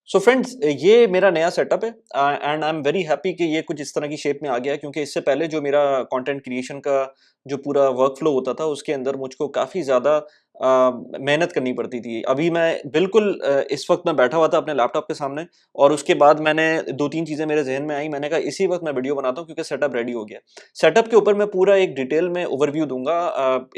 So friends ये मेरा नया सेटअप है and I am very happy कि ये कुछ इस तरह की शेप में आ गया है क्योंकि इससे पहले जो मेरा कंटेंट क्रिएशन का जो पूरा वर्क फ्लो होता था उसके अंदर मुझको काफ़ी ज़्यादा मेहनत करनी पड़ती थी। अभी मैं बिल्कुल इस वक्त मैं बैठा हुआ था अपने लैपटॉप के सामने और उसके बाद मैंने 2-3 चीज़ें मेरे ज़हन में आई, मैंने कहा इसी वक्त मैं वीडियो बनाता हूँ क्योंकि सेटअप रेडी हो गया। सेटअप के ऊपर मैं पूरा एक डिटेल में ओवरव्यू दूँगा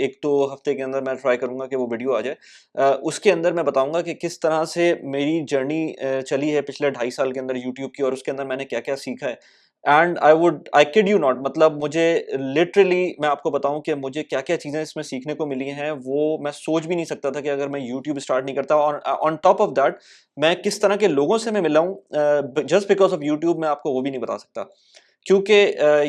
1-2 हफ्ते के अंदर मैं ट्राई करूँगा कि वो वीडियो आ जाए। उसके अंदर मैं बताऊँगा कि किस तरह से मेरी जर्नी चली है पिछले 2.5 साल के अंदर यूट्यूब की और उसके अंदर मैंने क्या-क्या सीखा है। And I kid you not मतलब मुझे लिटरली मैं आपको बताऊँ कि मुझे क्या-क्या चीज़ें इसमें सीखने को मिली हैं, वो मैं सोच भी नहीं सकता था कि अगर मैं यूट्यूब स्टार्ट नहीं करता और ऑन टॉप ऑफ दैट मैं किस तरह के लोगों से मैं मिला हूँ जस्ट बिकॉज़ ऑफ यूट्यूब मैं आपको वो भी नहीं बता सकता। क्योंकि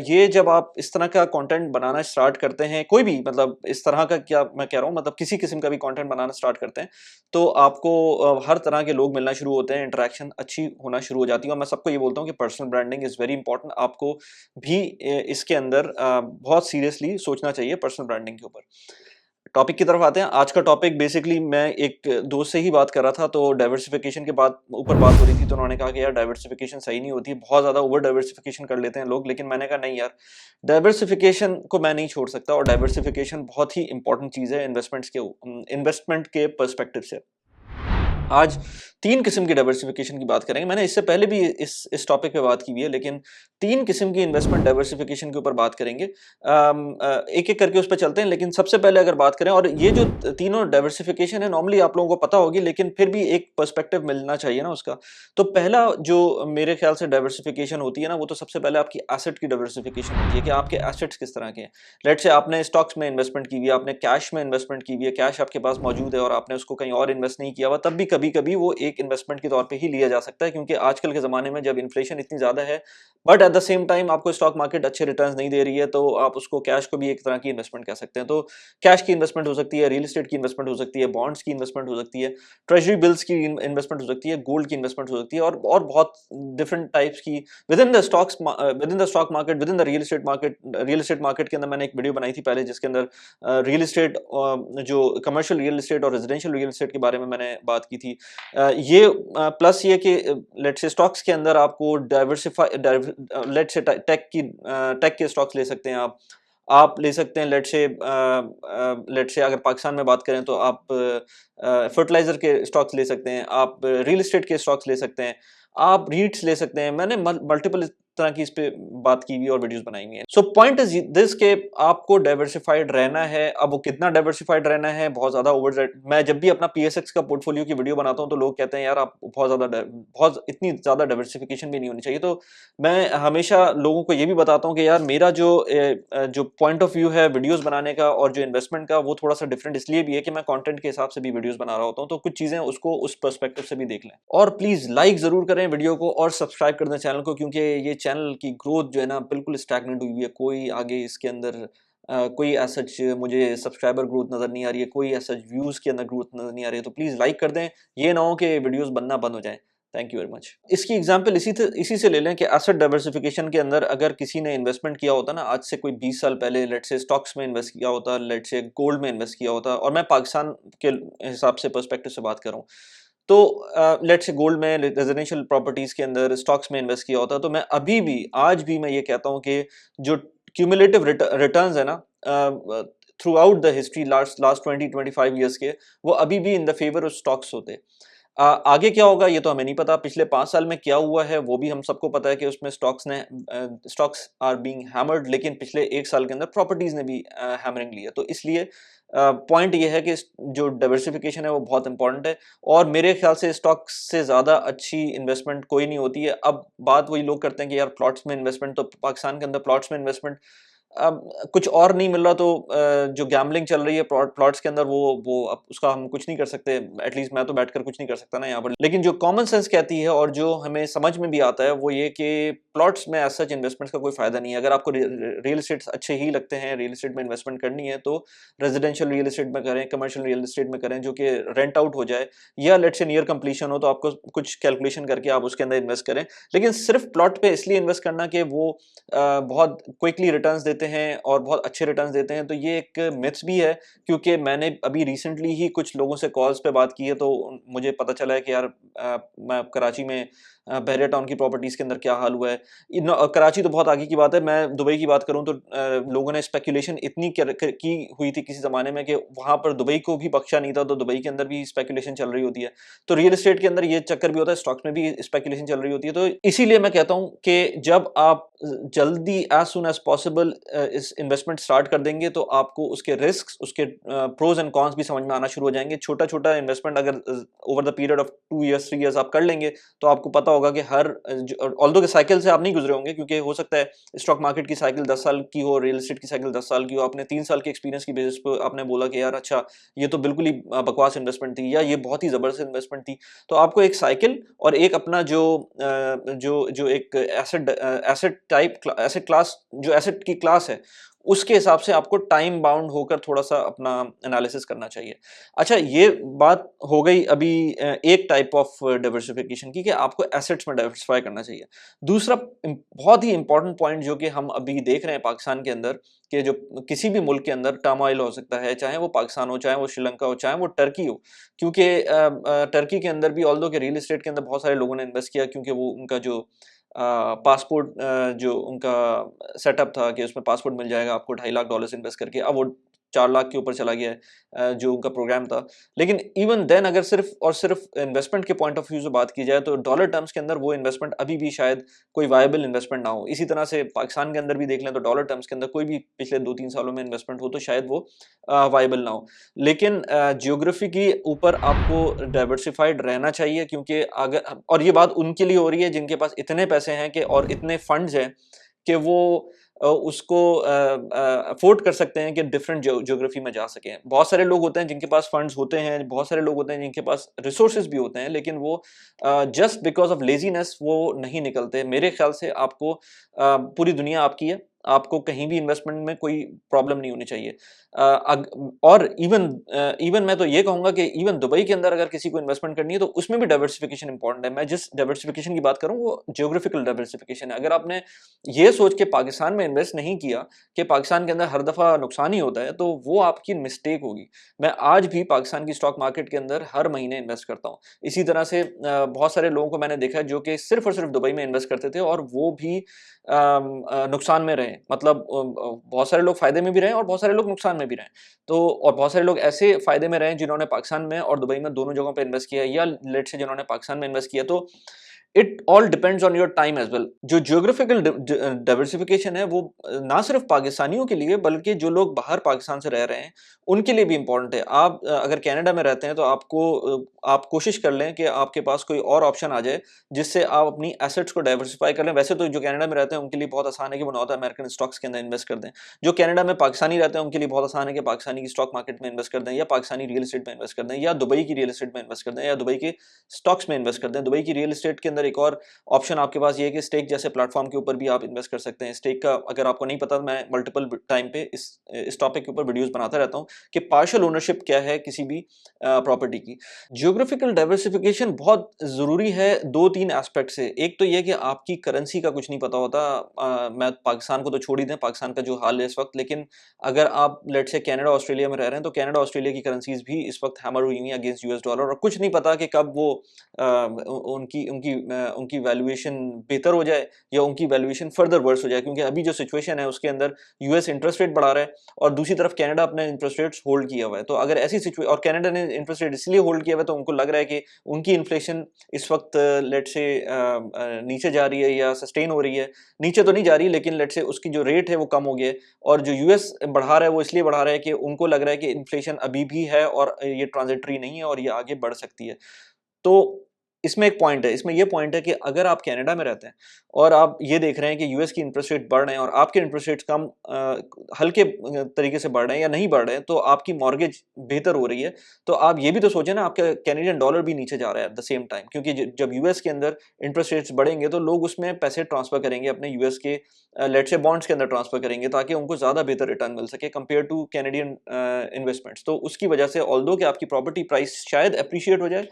ये जब आप इस तरह का कंटेंट बनाना स्टार्ट करते हैं, कोई भी मतलब इस तरह का क्या मैं कह रहा हूँ मतलब किसी किस्म का भी कंटेंट बनाना स्टार्ट करते हैं, तो आपको हर तरह के लोग मिलना शुरू होते हैं, इंटरेक्शन अच्छी होना शुरू हो जाती है और मैं सबको ये बोलता हूँ कि personal branding is very important आपको भी इसके अंदर बहुत सीरियसली सोचना चाहिए पर्सनल ब्रांडिंग के ऊपर। टॉपिक की तरफ आते हैं। आज का टॉपिक बेसिकली मैं एक दोस्त से ही बात कर रहा था, तो डाइवर्सिफ़िकेशन के बाद ऊपर बात हो रही थी, तो उन्होंने कहा कि यार डाइवर्सिफ़िकेशन सही नहीं होती, बहुत ज़्यादा ओवर डाइवर्सिफ़िकेशन कर लेते हैं लोग। लेकिन मैंने कहा नहीं यार, डाइवर्सिफ़िकेशन को मैं नहीं छोड़ सकता और डाइवर्सिफ़िकेशन बहुत ही इम्पोर्टेंट चीज़ है इन्वेस्टमेंट के पर्सपेक्टिव से। आज 3 किस्म की डाइवर्सिफ़िकेशन की बात करेंगे। मैंने इससे पहले भी इस टॉपिक पे बात की हुई है, लेकिन 3 किस्म की इन्वेस्टमेंट डाइवर्सिफ़िकेशन के ऊपर बात करेंगे। एक-एक करके उस पे चलते हैं, लेकिन सबसे पहले अगर बात करें और ये जो तीनों डाइवर्सिफ़िकेशन है नॉर्मली आप लोगों को पता होगी, लेकिन फिर भी एक पर्सपेक्टिव मिलना चाहिए ना उसका। तो पहला जो मेरे ख़्याल से डाइवर्सिफ़िकेशन होती है ना, वो तो सबसे पहले आपकी एसेट की डाइवर्सिफ़िकेशन होती है कि आपके एसेट्स किस तरह के हैं। लेट्स से आपने स्टॉक्स में इन्वेस्टमेंट की हुई है, आपने कैश में इन्वेस्टमेंट की हुई है, कैश आपके पास मौजूद है और आपने उसको कहीं और इन्वेस्ट नहीं किया हुआ, तब भी कभी-कभी वो एक इन्वेस्टमेंट के तौर पे ही लिया जा सकता है क्योंकि आजकल के ज़माने में जब इन्फ्लेशन इतनी ज़्यादा है, but at the same time आपको स्टॉक मार्केट अच्छे रिटर्न्स नहीं दे रही है, तो आप उसको कैश को भी एक तरह की इन्वेस्टमेंट कह सकते हैं। तो कैश की इन्वेस्टमेंट हो सकती है, रियल एस्टेट की इन्वेस्टमेंट हो सकती है, बॉन्ड्स की इन्वेस्टमेंट हो सकती है, ट्रेजरी बिल्स की इन्वेस्टमेंट हो सकती है, गोल्ड की इन्वेस्टमेंट हो सकती है और बहुत डिफरेंट टाइप्स की with in the stock market, with in the real estate market के अंदर मैंने एक वीडियो बनाई थी पहले जिसके अंदर रियल एस्टेट जो कमर्शियल रियल एस्टेट और रेजिडेंशियल रियल एस्टेट के बारे में मैंने बात की थी। ये प्लस ये कि लेट्स से स्टॉक्स के अंदर आपको लेट्स से टेक के स्टॉक्स ले सकते हैं आप। आप ले सकते हैं लेट्स से अगर पाकिस्तान में बात करें तो आप फर्टिलाइज़र के स्टॉक्स ले सकते हैं, आप रियल एस्टेट के स्टॉक्स ले सकते हैं, आप रीट्स ले सकते हैं। मैंने मल्टीपल इस तरह की इस पे बात की हुई है और वीडियोज़ बनाई हुई हैं। सो पॉइंट इज़ दिस के आपको डाइवर्सिफाइड रहना है। अब वो कितना डाइवर्सिफाइड रहना है, बहुत ज़्यादा मैं जब भी अपना पीएसएक्स का पोर्टफोलियो की वीडियो बनाता हूँ, तो लोग कहते हैं यार आप बहुत इतनी ज़्यादा डाइवर्सिफिकेशन भी नहीं होनी चाहिए। तो मैं हमेशा लोगों को ये भी बताता हूँ कि यार मेरा जो पॉइंट ऑफ व्यू है वीडियोज़ बनाने का और जो इन्वेस्टमेंट का, वो थोड़ा-सा डिफरेंट इसलिए भी है कि मैं कंटेंट के हिसाब से भी वीडियोज़ बना रहा होता हूँ, तो कुछ चीज़ें उसको उस पर्सपेक्टिव से भी देख लें। और प्लीज़ लाइक ज़रूर करें वीडियो को और सब्सक्राइब कर दें चैनल को क्योंकि ये चैनल की ग्रोथ जो है ना बिल्कुल स्टैग्नेंट हुई हुई है। कोई आगे इसके अंदर कोई एज़ सच मुझे सब्सक्राइबर ग्रोथ नज़र नहीं आ रही है, कोई एज़ सच व्यूज़ के अंदर ग्रोथ नज़र नहीं आ रही है, तो प्लीज़ लाइक कर दें। ये ना हो कि वीडियोज़ बनना बंद हो जाएँ। Thank you very much. इसकी एग्जांपल इसी से ले लें कि एसेट डाइवर्सिफिकेशन के अंदर अगर किसी ने इन्वेस्टमेंट किया होता ना आज से कोई 20 साल पहले, लेट्स से स्टॉक्स में इन्वेस्ट किया होता, लेट्स से गोल्ड में इन्वेस्ट किया होता, और मैं पाकिस्तान के हिसाब से पर्सपेक्टिव से बात कर रहा हूँ। तो लेट्स से गोल्ड में, रेजिडेंशियल प्रॉपर्टीज के अंदर, स्टॉक्स में इन्वेस्ट किया होता, तो मैं अभी भी आज भी मैं ये कहता हूँ कि जो क्यूमुलेटिव रिटर्न्स है ना through out the history last last 20-25 years के, वो अभी भी in the favour of stocks होते। आगे क्या होगा ये तो हमें नहीं पता। पिछले 5 साल में क्या हुआ है वो भी हम सबको पता है कि उसमें स्टॉक्स आर बीइंग हैमर्ड, लेकिन पिछले 1 साल के अंदर प्रॉपर्टीज ने भी हैमरिंग ली है। तो इसलिए पॉइंट ये है कि जो डाइवर्सिफिकेशन है वो बहुत इंपॉर्टेंट है और मेरे ख्याल से स्टॉक्स से ज़्यादा अच्छी इन्वेस्टमेंट कोई नहीं होती है। अब बात वही लोग करते हैं कि यार प्लॉट्स में इन्वेस्टमेंट, तो पाकिस्तान के अंदर प्लॉट्स में इन्वेस्टमेंट अब कुछ और नहीं मिल रहा, तो जो गैम्बलिंग चल रही है प्लॉट्स के अंदर, वो अब उसका हम कुछ नहीं कर सकते। एटलीस्ट मैं तो बैठकर कुछ नहीं कर सकता ना यहाँ पर। लेकिन जो कॉमन सेंस कहती है और जो हमें समझ में भी आता है वो ये कि प्लॉट्स में एज सच इन्वेस्टमेंट्स का कोई फायदा नहीं है। अगर आपको रियल एस्टेट अच्छे ही लगते हैं, रियल एस्टेट में इन्वेस्टमेंट करनी है, तो रेजिडेंशियल रियल एस्टेट में करें, कमर्शियल रियल एस्टेट में करें जो कि रेंट आउट हो जाए, या लेट्स से नियर कंप्लीशन हो, तो आपको कुछ कैलकुलेशन करके आप उसके अंदर इन्वेस्ट करें। लेकिन सिर्फ प्लॉट पे इसलिए इन्वेस्ट करना कि वो बहुत क्विकली रिटर्न्स देते देते हैं और बहुत अच्छे रिटर्न्स देते हैं, तो ये एक मिथ्स भी है, क्योंकि मैंने अभी रिसेंटली ही कुछ लोगों से कॉल्स पे बात की है, तो मुझे पता चला है कि यार मैं कराची में बहरिया टाउन की प्रॉपर्टीज़ के अंदर क्या हाल हुआ है। कराची तो बहुत आगे की बात है, मैं दुबई की बात करूँ तो लोगों ने स्पेकुलेशन इतनी की हुई थी किसी ज़माने में कि वहाँ पर दुबई को भी बख्शा नहीं था, तो दुबई के अंदर भी स्पेकुलेशन चल रही होती है। तो रियल एस्टेट के अंदर ये चक्कर भी होता है, स्टॉक्स में भी स्पेकुलेशन चल रही होती है। तो इसीलिए मैं कहता हूँ कि जब आप जल्दी एज़ सून एज़ पॉसिबल इस इन्वेस्टमेंट स्टार्ट कर देंगे, तो आपको उसके रिस्क्स, उसके प्रोज़ एंड कॉन्स भी समझ में आना शुरू हो जाएँगे। छोटा-छोटा इन्वेस्टमेंट अगर over the period of 2 years, 3 years आप कर लेंगे, तो आपको पता होगा कि ऑल्दो के साइकिल से आप नहीं गुजरे होंगे, क्योंकि हो सकता है स्टॉक मार्केट की साइकिल 10 साल की हो, रियल एस्टेट की साइकिल 10 साल की हो, आपने 3 साल के एक्सपीरियंस की बेसिस पे आपने बोला कि यार अच्छा, ये तो बिल्कुल ही बकवास इन्वेस्टमेंट थी, या ये बहुत ही ज़बरदस्त इन्वेस्टमेंट थी। तो आपको एक साइकिल और एक अपना जो एक एसेट क्लास, जो एसेट की क्लास है, उसके हिसाब से आपको टाइम बाउंड होकर थोड़ा-सा अपना एनालिसिस करना चाहिए। अच्छा, ये बात हो गई अभी एक टाइप ऑफ डाइवर्सिफिकेशन की, कि आपको एसेट्स में डाइवर्सिफाई करना चाहिए। दूसरा बहुत ही इम्पोर्टेंट पॉइंट जो कि हम अभी देख रहे हैं पाकिस्तान के अंदर, कि जो किसी भी मुल्क के अंदर टर्मोइल हो सकता है, चाहे वो पाकिस्तान हो, चाहे वो श्रीलंका हो, चाहे वो टर्की हो। क्योंकि टर्की के अंदर भी ऑल्दो के रियल एस्टेट के अंदर बहुत सारे लोगों ने इन्वेस्ट किया, क्योंकि वो उनका जो पासपोर्ट जो उनका सेटअप था कि उसमें पासपोर्ट मिल जाएगा आपको $2.5 लाख इन्वेस्ट करके, अब वो 4 लाख के ऊपर चला गया है, जो उनका प्रोग्राम था। लेकिन इवन देन अगर सिर्फ़ और सिर्फ़ इन्वेस्टमेंट के पॉइंट ऑफ व्यू से बात की जाए, तो डॉलर टर्म्स के अंदर वो इन्वेस्टमेंट अभी भी शायद कोई वायबल इन्वेस्टमेंट ना हो। इसी तरह से पाकिस्तान के अंदर भी देख लें, तो डॉलर टर्म्स के अंदर कोई भी पिछले 2-3 सालों में इन्वेस्टमेंट हो, तो शायद वो वायबल ना हो। लेकिन ज्योग्राफी के ऊपर आपको डाइवर्सिफाइड रहना चाहिए, क्योंकि अगर, और ये बात उनके लिए हो रही है जिनके पास इतने पैसे हैं कि, और इतने फंड्स हैं कि वो उसको अफ़ोर्ड कर सकते हैं कि डिफरेंट ज्योग्राफी में जा सकें। बहुत सारे लोग होते हैं जिनके पास फंड्स होते हैं, बहुत सारे लोग होते हैं जिनके पास रिसोर्सेज़ भी होते हैं, लेकिन वो जस्ट बिकॉज़ ऑफ लेज़ीनेस वो नहीं निकलते। मेरे ख़्याल से आपको पूरी दुनिया आपकी है, आपको कहीं भी इन्वेस्टमेंट में कोई प्रॉब्लम नहीं होनी चाहिए। और इवन मैं तो ये कहूँगा कि इवन दुबई के अंदर अगर किसी को इन्वेस्टमेंट करनी है, तो उसमें भी डाइवर्सिफिकेशन इंपॉर्टेंट है। मैं जिस डाइवर्सिफिकेशन की बात कर रहा हूँ, वो ज्योग्राफिकल डाइवर्सिफिकेशन है। अगर आपने ये सोच के पाकिस्तान में इन्वेस्ट नहीं किया कि पाकिस्तान के अंदर हर दफ़ा नुकसान ही होता है, तो वो आपकी मिस्टेक होगी। मैं आज भी पाकिस्तान की स्टॉक मार्केट के अंदर हर महीने इन्वेस्ट करता हूँ। इसी तरह से बहुत सारे लोगों को मैंने देखा है जो कि सिर्फ़ और सिर्फ़ दुबई में इन्वेस्ट करते थे, और वो भी नुकसान में रहे। मतलब बहुत सारे लोग फ़ायदे में भी रहे और बहुत सारे लोग नुकसान में भी रहे। तो और बहुत सारे लोग ऐसे फ़ायदे में रहे हैं जिन्होंने पाकिस्तान में और दुबई में दोनों जगहों पे इन्वेस्ट किया है, या लेट्स से जिन्होंने पाकिस्तान में इन्वेस्ट किया। तो it all depends on your time as well. जो ज्योग्राफिकल डाइवर्सिफिकेशन है, वो ना सिर्फ़ पाकिस्तानियों के लिए, बल्कि जो लोग बाहर पाकिस्तान से रह रहे हैं, उनके लिए भी इम्पोर्टेंट है। आप अगर कनाडा में रहते हैं, तो आप कोशिश कर लें कि आपके पास कोई और ऑप्शन आ जाए, जिससे आप अपनी एसेट्स को डाइवर्सिफ़ाई कर लें। वैसे तो जो कनाडा में रहते हैं, उनके लिए बहुत आसान है कि वो नॉर्थ अमेरिकन स्टॉक्स के अंदर इन्वेस्ट कर दें। जो कनाडा में पाकिस्तानी रहते हैं, उनके लिए बहुत आसान है कि पाकिस्तानी की स्टॉक मार्केट में इन्वेस्ट कर दें, या पाकिस्तानी रियल एस्टेट में इन्वेस्ट कर दें, या दुबई की रियल एस्टेट में इन्वेस्ट कर दें, या दुबई के स्टॉक्स में इन्वेस्ट कर दें। दुबई की रियल एस्टेट के अंदर एक और ऑप्शन आपके पास ये है कि स्टेक जैसे प्लेटफॉर्म के ऊपर भी आप इन्वेस्ट कर सकते हैं। स्टेक का अगर आपको नहीं पता, मैं मल्टीपल टाइम पे इस टॉपिक के ऊपर वीडियोस बनाता रहता हूँ कि पार्शियल ओनरशिप क्या है किसी भी प्रॉपर्टी की। ज्योग्राफिकल डाइवर्सिफिकेशन बहुत ज़रूरी है 2-3 एस्पेक्ट से। एक तो ये कि आपकी करेंसी का कुछ नहीं पता होता। मैं पाकिस्तान को तो छोड़ ही दें, पाकिस्तान का जो हाल है इस वक़्त, लेकिन अगर आप लेट्स से कनाडा, ऑस्ट्रेलिया में रह रहे हैं, तो कनाडा, ऑस्ट्रेलिया की करेंसीज़ भी इस वक़्त हैमर हुई हुई हैं अगेंस्ट यूएस डॉलर, और कुछ नहीं पता कि कब वो उनकी वैल्यूएशन बेहतर हो जाए, या उनकी वैल्यूएशन फर्दर वर्स हो जाए। क्योंकि अभी जो सिचुएशन है उसके अंदर यूएस इंटरेस्ट रेट बढ़ा रहा है, और दूसरी तरफ कनाडा अपने इंटरेस्ट रेट्स होल्ड किया हुआ है। तो अगर ऐसी और कनाडा ने इंटरेस्ट रेट इसलिए होल्ड किया हुआ है, तो उनको लग रहा है कि उनकी इन्फ्लेशन इस वक्त लेट्स से नीचे जा रही है या सस्टेन हो रही है। नीचे तो नहीं जा रही, लेकिन लेट्स से उसकी जो रेट है वो कम हो गया है, और जो यूएस बढ़ा रहा है वो इसलिए बढ़ा रहा है कि उनको लग रहा है कि इन्फ्लेशन अभी भी है और ये ट्रांजिटरी नहीं है और ये आगे बढ़ सकती है। तो इसमें एक पॉइंट है, इसमें ये पॉइंट है कि अगर आप कनाडा में रहते हैं और आप ये देख रहे हैं कि यूएस की इंटरेस्ट रेट बढ़ रहे हैं और आपके इंटरेस्ट रेट्स कम हल्के तरीके से बढ़ रहे हैं या नहीं बढ़ रहे हैं, तो आपकी मॉर्गेज बेहतर हो रही है। तो आप ये भी तो सोचें ना, आपका कैनेडियन डॉलर भी नीचे जा रहा है एट द सेम टाइम, क्योंकि जब यूएस के अंदर इंटरेस्ट रेट्स बढ़ेंगे, तो लोग उसमें पैसे ट्रांसफर करेंगे अपने यूएस के लेट्स से बॉन्ड्स के अंदर ट्रांसफर करेंगे, ताकि उनको ज़्यादा बेहतर रिटर्न मिल सके कंपेयर टू कैनेडियन इन्वेस्टमेंट्स। तो उसकी वजह से ऑल्दो कि आपकी प्रॉपर्टी प्राइस शायद अप्रिशिएट हो जाए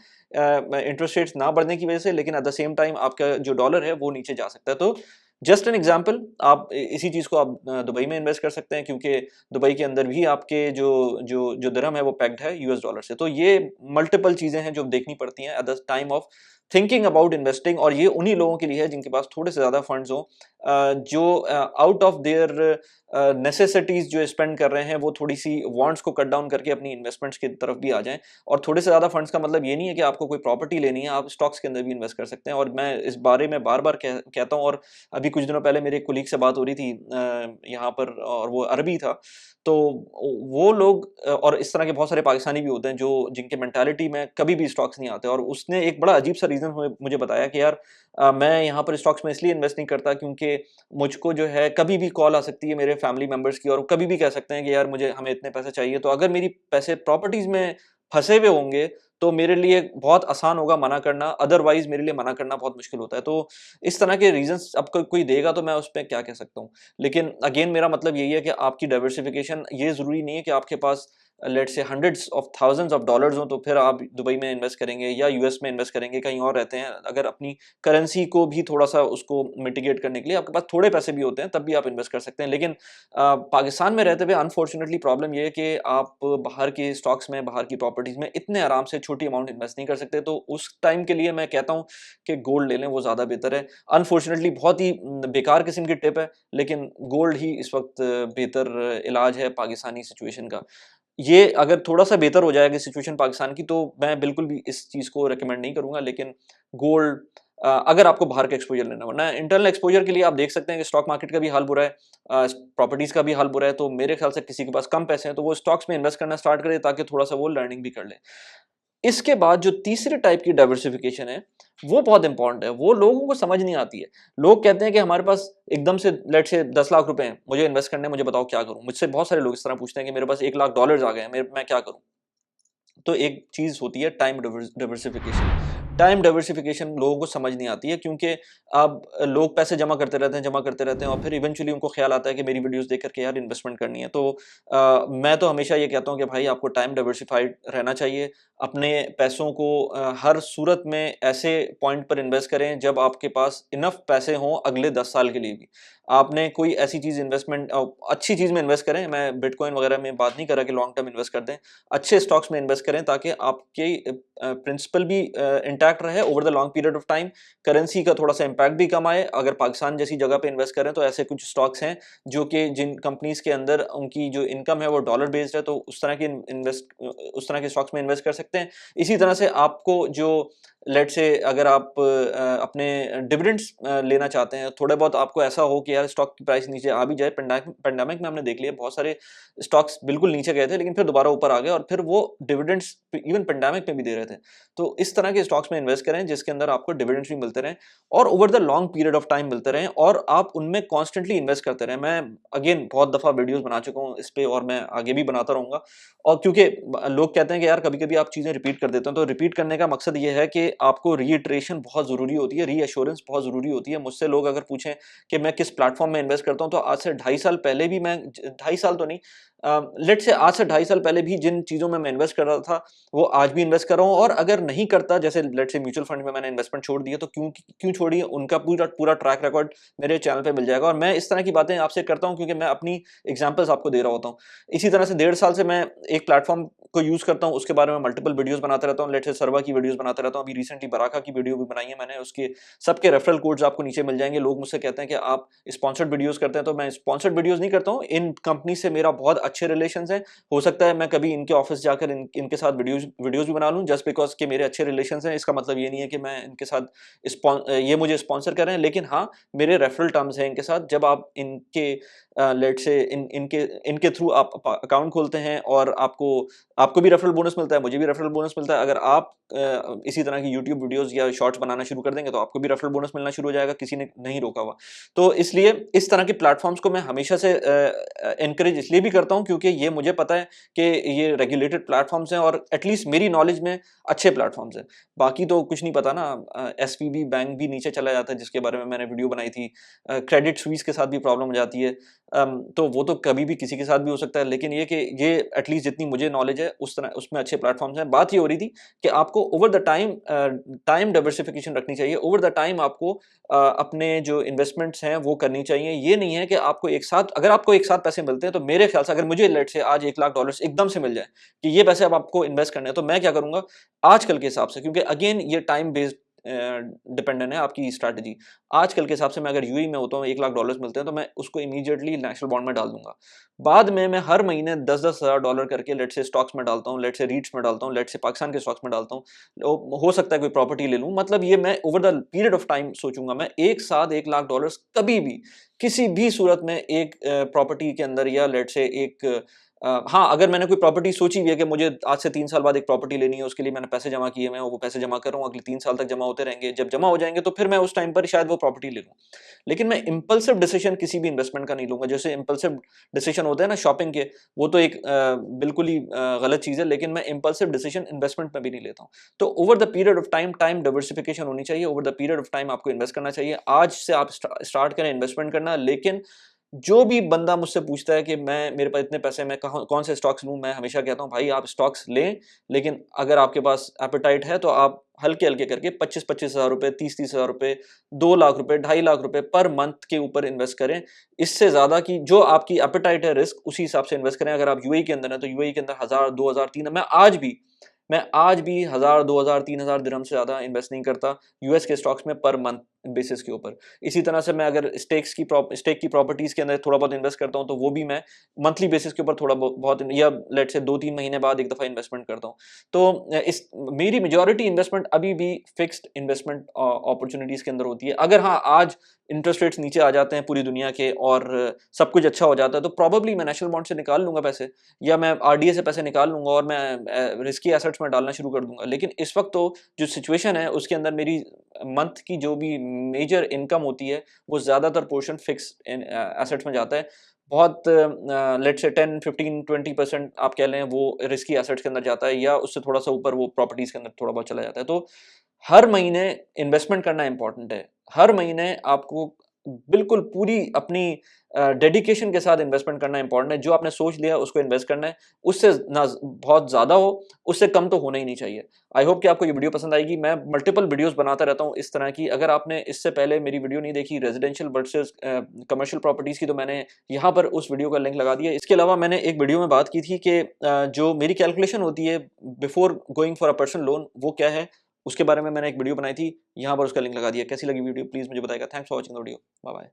इंटरेस्ट रेट्स ना बढ़ने की वजह से, लेकिन एट द सेम टाइम आपका जो डॉलर है वो नीचे जा सकता है। तो जस्ट एन एग्जांपल, आप इसी चीज़ को आप दुबई में इन्वेस्ट कर सकते हैं, क्योंकि दुबई के अंदर भी आपके जो दिरहम है वो पेग्ड है यूएस डॉलर से। तो ये मल्टीपल चीज़ें हैं जो देखनी पड़ती हैं at the time of thinking about investing, और ये उन्हीं लोगों के लिए है जिनके पास थोड़े से ज़्यादा फंड्स हों, जो आउट ऑफ देयर नेसेसिटीज़ जो स्पेंड कर रहे हैं, वो थोड़ी-सी वांट्स को कट डाउन करके अपनी इन्वेस्टमेंट्स की तरफ भी आ जाएँ। और थोड़े से ज़्यादा फंड्स का मतलब ये नहीं है कि आपको कोई प्रॉपर्टी लेनी है, आप स्टॉक्स के अंदर भी इन्वेस्ट कर सकते हैं। और मैं इस बारे में बार-बार कहता हूँ, और अभी कुछ दिनों पहले मेरे एक कोलीग से बात हो रही थी यहाँ पर, और वो अरबी था। तो वो लोग और इस तरह के बहुत सारे पाकिस्तानी भी होते हैं जो जिनके मेंटालिटी में कभी भी स्टॉक्स नहीं आते, और उसने एक बड़ा अजीब सा रीज़न मुझे बताया कि यार मैं यहाँ पर स्टॉक्स में इसलिए इन्वेस्ट नहीं करता क्योंकि मुझको जो है कभी भी कॉल आ सकती है मेरे फैमिली मेंबर्स की, और कभी भी कह सकते हैं कि यार हमें इतने पैसे चाहिए, तो अगर मेरी पैसे प्रॉपर्टीज़ में फँसे हुए होंगे, तो मेरे लिए बहुत आसान होगा मना करना, अदरवाइज़ मेरे लिए मना करना बहुत मुश्किल होता है। तो इस तरह के रीज़न्स अब कोई देगा तो मैं उस पे क्या कह सकता हूँ। लेकिन अगेन मेरा मतलब यही है कि आपकी डाइवर्सिफ़िकेशन, ये ज़रूरी नहीं है कि आपके पास let's say hundreds of thousands of dollars हों, तो फिर आप दुबई में इन्वेस्ट करेंगे या यूएस में इन्वेस्ट करेंगे, कहीं और रहते हैं। अगर अपनी करेंसी को भी थोड़ा-सा उसको मिटिगेट करने के लिए आपके पास थोड़े पैसे भी होते हैं, तब भी आप इन्वेस्ट कर सकते हैं। लेकिन पाकिस्तान में रहते हुए अनफॉर्चुनेटली प्रॉब्लम ये है कि आप बाहर के स्टॉक्स में, बाहर की प्रॉपर्टीज़ में इतने आराम से छोटी अमाउंट इन्वेस्ट नहीं कर सकते। तो उस टाइम के लिए मैं कहता हूँ कि गोल्ड ले लें, वो ज़्यादा बेहतर है। अनफॉर्चुनेटली बहुत ही बेकार किस्म की टिप है, लेकिन गोल्ड ही इस वक़्त बेहतर इलाज है पाकिस्तानी सिचुएशन का। ये अगर थोड़ा-सा बेहतर हो जाएगी सिचुएशन पाकिस्तान की, तो मैं बिल्कुल भी इस चीज़ को रिकमेंड नहीं करूँगा। लेकिन गोल्ड, अगर आपको बाहर का एक्सपोज़र लेना हो, वरना इंटरनल एक्सपोज़र के लिए आप देख सकते हैं कि स्टॉक मार्केट का भी हाल बुरा है, प्रॉपर्टीज़ का भी हाल बुरा है। तो मेरे ख्याल से किसी के पास कम पैसे हैं, तो वो स्टॉक्स में इन्वेस्ट करना स्टार्ट करे, ताकि थोड़ा-सा वो लर्निंग भी कर ले। इसके बाद जो तीसरे टाइप की डाइवर्सिफ़िकेशन है, वो बहुत इम्पोर्टेंट है, वो लोगों को समझ नहीं आती है। लोग कहते हैं कि हमारे पास एकदम से लेट्स से 10 लाख रुपए हैं, मुझे इन्वेस्ट करने हैं, मुझे बताओ क्या करूँ? मुझसे बहुत सारे लोग इस तरह पूछते हैं कि मेरे पास 1 लाख डॉलर्स आ गए हैं, मैं क्या करूँ? तो एक चीज़ होती है टाइम डाइवर्सिफ़िकेशन। टाइम डाइवर्सिफ़िकेशन लोगों को समझ नहीं आती है, क्योंकि अब लोग पैसे जमा करते रहते हैं, जमा करते रहते हैं, और फिर इवेंचुअली उनको ख़्याल आता है कि मेरी वीडियोज़ देख कर के यार इन्वेस्टमेंट करनी है। तो मैं तो हमेशा ये कहता हूँ कि भाई आपको टाइम डाइवर्सिफ़ाइड रहना चाहिए। अपने पैसों को हर सूरत में ऐसे पॉइंट पर इन्वेस्ट करें जब आपके पास इनफ़ पैसे हों अगले 10 साल के लिए भी। आपने कोई ऐसी चीज़ अच्छी चीज़ में इन्वेस्ट करें, मैं बिटकॉइन वग़ैरह में बात नहीं कर रहा कि लॉन्ग टर्म इन्वेस्ट कर दें। अच्छे स्टॉक्स में इन्वेस्ट करें, ताकि आपके प्रिंसिपल भी इंटैक्ट रहे over the long period of time, currency का थोड़ा-सा इम्पैक्ट भी कम आए। अगर पाकिस्तान जैसी जगह पे इन्वेस्ट करें, तो ऐसे कुछ स्टॉक्स हैं जो कि जिन कंपनीज़ के अंदर उनकी जो इनकम है वो डॉलर बेस्ड है, तो उस तरह के स्टॉक्स में इन्वेस्ट कर सकते हैं। इसी तरह से आपको जो लेट्स से अगर आप अपने डिविडेंड्स लेना चाहते हैं, थोड़े बहुत आपको ऐसा हो कि यार स्टॉक की प्राइस नीचे आ भी जाए, पैंडेमिक में हमने देख लिया बहुत सारे स्टॉक्स बिल्कुल नीचे गए थे, लेकिन फिर दोबारा ऊपर आ गए, और फिर वो डिविडेंड्स इवन पैंडेमिक में भी दे रहे थे। तो इस तरह के स्टॉक्स में इन्वेस्ट करें जिसके अंदर आपको डिविडेंड्स भी मिलते रहें, और over the long period of time मिलते रहें, और आप उनमें कॉन्स्टेंटली इन्वेस्ट करते रहें। मैं अगेन बहुत दफ़ा वीडियोज़ बना चुका हूँ इस पे, और मैं आगे भी बनाता रहूँगा। और क्योंकि लोग कहते हैं कि यार कभी-कभी आप चीज़ें रिपीट कर देते हो, तो रिपीट करने का मकसद ये है कि आपको रीइटरेशन बहुत ज़रूरी होती है, रीएश्योरेंस बहुत ज़रूरी होती है। मुझसे लोग अगर पूछें कि मैं किस प्लेटफ़ॉर्म में इन्वेस्ट करता हूँ, तो आज से 2.5 साल पहले भी मैं ज 2.5 साल तो नहीं, लेट्स से आज से 2.5 साल पहले भी जिन चीज़ों में मैं इन्वेस्ट कर रहा था, वो आज भी इन्वेस्ट कर रहा हूँ। और अगर नहीं करता, जैसे लेट्स से म्यूचुअल फंड में मैंने इन्वेस्टमेंट छोड़ दी है, तो क्यों छोड़ी, उनका पूरा पूरा ट्रैक रिकॉर्ड मेरे चैनल पे मिल जाएगा। और मैं इस तरह की बातें आपसे करता हूँ क्योंकि मैं अपनी एग्ज़ाम्पल्स आपको दे रहा होता हूँ। इसी तरह से 1.5 साल से मैं एक प्लेटफ़ॉर्म को यूज़ करता हूँ, उसके बारे में मल्टीपल वीडियोज़ बनाता रहता हूँ। लेट्स से सर्वा की वीडियोज़ बनाता रहता हूँ। अभी रिसेंटली बराका की वीडियो भी बनाई है मैंने, उसके सबके रेफरल कोड्स आपको नीचे मिल जाएँगे। लोग मुझसे कहते हैं कि आप स्पॉन्सर्ड वीडियोज़ करते हैं, तो मैं स्पॉन्सर्ड वीडियोज़ नहीं करता हूँ। इन कंपनी से मेरा बहुत अच्छे रिलेशंस हैं। हो सकता है मैं कभी इनके ऑफ़िस जाकर इनके साथ वीडियोज़ भी बना लूँ, जस्ट बिकॉज़ कि मेरे अच्छे रिलेशंस हैं। इसका मतलब ये नहीं है कि मैं इनके साथ ये मुझे स्पॉन्सर कर रहे हैं, लेकिन हाँ, मेरे रेफरल टर्म्स हैं इनके साथ। जब आप इनके लेट्स से इनके इनके थ्रू आप अकाउंट खोलते हैं, और आपको भी रेफरल बोनस मिलता है, मुझे भी रेफरल बोनस मिलता है। अगर आप इसी तरह की यूट्यूब वीडियोज़ या शॉर्ट्स बनाना शुरू कर देंगे, तो आपको भी रेफरल बोनस मिलना शुरू हो जाएगा, किसी ने नहीं रोका हुआ। तो इसलिए इस तरह के प्लेटफ़ॉर्म्स को मैं हमेशा से एनकरेज इसलिए भी करता हूँ, क्योंकि ये मुझे पता है कि ये रेगुलेटेड प्लेटफ़ॉर्म्स हैं, और एटलीस्ट मेरी नॉलेज में अच्छे प्लेटफ़ॉर्म्स हैं। बाकी तो कुछ नहीं पता ना, एसवीबी बैंक भी नीचे चला जाता है, जिसके बारे में मैंने वीडियो बनाई थी। क्रेडिट स्विस के साथ भी प्रॉब्लम हो जाती है। तो वो तो कभी भी किसी के साथ भी हो सकता है, लेकिन ये कि ये एटलीस्ट जितनी मुझे नॉलेज है उस तरह उसमें अच्छे प्लेटफ़ॉर्म्स हैं। बात ये हो रही थी कि आपको over the time time diversification रखनी चाहिए। ओवर द टाइम आपको अपने जो इन्वेस्टमेंट्स हैं वो करनी चाहिए। ये नहीं है कि आपको एक साथ अगर आपको एक साथ पैसे मिलते हैं तो मेरे ख़्याल से अगर मुझे लेट्स से आज $1,00,000 एकदम से मिल जाए कि ये पैसे अब आपको इन्वेस्ट करने हैं, तो मैं क्या करूँगा आजकल के हिसाब से, क्योंकि अगेन ये टाइम बेस्ड डिपेंडेंट है आपकी स्ट्रैटेजी। आजकल के हिसाब से मैं अगर यूएई में होता हूँ, $1,00,000 मिलते हैं तो मैं उसको इमीडिएटली नेशनल बॉन्ड में डाल दूँगा। बाद में मैं हर महीने $10,000 $10,000 करके लेट्स से स्टॉक्स में डालता हूँ, लेट्स से रीट्स में डालता हूँ, लेट्स से पाकिस्तान के स्टॉक्स में डालता हूँ। हो सकता है कोई प्रॉपर्टी ले लूँ, मतलब ये मैं over the period of time सोचूँगा। मैं एक साथ $1,00,000 कभी भी, किसी भी सूरत में एक प्रॉपर्टी के अंदर या लेट्स से एक हाँ, अगर मैंने कोई प्रॉपर्टी सोची हुई है कि मुझे आज से 3 साल बाद एक प्रॉपर्टी लेनी है, उसके लिए मैंने पैसे जमा किए हुए हैं, वो पैसे जमा कर रहा हूँ, अगले 3 साल तक जमा होते रहेंगे। जब जमा हो जाएँगे तो फिर मैं उस टाइम पर शायद वो प्रॉपर्टी ले लूँ। लेकिन मैं इम्पल्सिव डिसीज़न किसी भी इन्वेस्टमेंट का नहीं लूँगा। जैसे इम्पल्सिव डिसीज़न होते हैं ना शॉपिंग के, वो तो एक बिल्कुल ही गलत चीज़ है, लेकिन मैं इम्पल्सिव डिसीज़न इन्वेस्टमेंट में भी नहीं लेता हूँ। तो over the period of time, time diversification होनी चाहिए, over the period of time आपको इन्वेस्ट करना चाहिए। आज से आप स्टार्ट करें इन्वेस्टमेंट करना, लेकिन जो भी बंदा मुझसे पूछता है कि मैं मेरे पास इतने पैसे हैं, मैं कहाँ कौन से स्टॉक्स लूँ? मैं हमेशा कहता हूँ भाई आप स्टॉक्स लें, लेकिन अगर आपके पास एपेटाइट है तो आप हल्के-हल्के करके 25-25 हज़ार रुपए, 30-30 हज़ार रुपए, 2 लाख रुपए, ढाई लाख रुपए पर मंथ के ऊपर इन्वेस्ट करें। इससे ज़्यादा कि जो आपकी एपेटाइट है रिस्क, उसी हिसाब से इन्वेस्ट करें। अगर आप यूएई के अंदर हैं, तो यूएई के अंदर 1000, 2000, 3 मैं आज भी 1000, 2000, 3000 दिरहम से ज़्यादा इन्वेस्ट नहीं करता यूएस के स्टॉक्स में पर मंथ बेसिस के ऊपर। इसी तरह से मैं अगर स्टेक की प्रॉपर्टीज़ के अंदर थोड़ा बहुत इन्वेस्ट करता हूँ, तो वो भी मैं मंथली बेसिस के ऊपर थोड़ा बहुत या लेट्स से 2-3 महीने बाद एक दफ़ा इन्वेस्टमेंट करता हूँ। तो इस मेरी मेजॉरिटी इन्वेस्टमेंट अभी भी फिक्स्ड इन्वेस्टमेंट अपॉर्चुनिटीज़ के अंदर होती है। अगर हाँ, आज इंटरेस्ट रेट्स नीचे आ जाते हैं पूरी दुनिया के और सब कुछ अच्छा हो जाता है, तो प्रोबेबली मैं नेशनल बॉन्ड से निकाल लूँगा पैसे, या मैं आरडीए से पैसे निकाल लूँगा और मैं रिस्की एसेट्स में डालना शुरू कर दूँगा। लेकिन इस वक़्त तो जो सिचुएशन है उसके अंदर मेरी मंथ की जो भी मेजर इनकम होती है, वो ज़्यादातर पोर्शन फिक्स एसेट्स में जाता है। बहुत लेट्स से 10, 15, 20% आप कह लें वो रिस्की एसेट्स के अंदर जाता है, या उससे थोड़ा-सा ऊपर वो प्रॉपर्टीज़ के अंदर थोड़ा बहुत चला जाता है। तो हर महीने इन्वेस्टमेंट करना इम्पोर्टेंट है। हर महीने आपको बिल्कुल पूरी अपनी डेडिकेशन के साथ इन्वेस्टमेंट करना इम्पोर्टेंट है। जो आपने सोच लिया उसको इन्वेस्ट करना है। उससे ना बहुत ज़्यादा हो, उससे कम तो होना ही नहीं चाहिए। आई होप कि आपको ये वीडियो पसंद आएगी। मैं मल्टीपल वीडियोज़ बनाता रहता हूँ इस तरह की। अगर आपने इससे पहले मेरी वीडियो नहीं देखी रेज़िडेंशियल वर्सेस कमर्शियल प्रॉपर्टीज़ की, तो मैंने यहाँ पर उस वीडियो का लिंक लगा दिया है। इसके अलावा मैंने एक वीडियो में बात की थी कि जो मेरी कैलकुलेशन होती है before going for a personal loan, वो क्या है? उसके बारे में मैंने एक वीडियो बनाई थी। यहाँ पर उसका लिंक लगा दिया। कैसी लगी वीडियो प्लीज़ मुझे बताइएगा। Thanks for watching the video. Bye bye.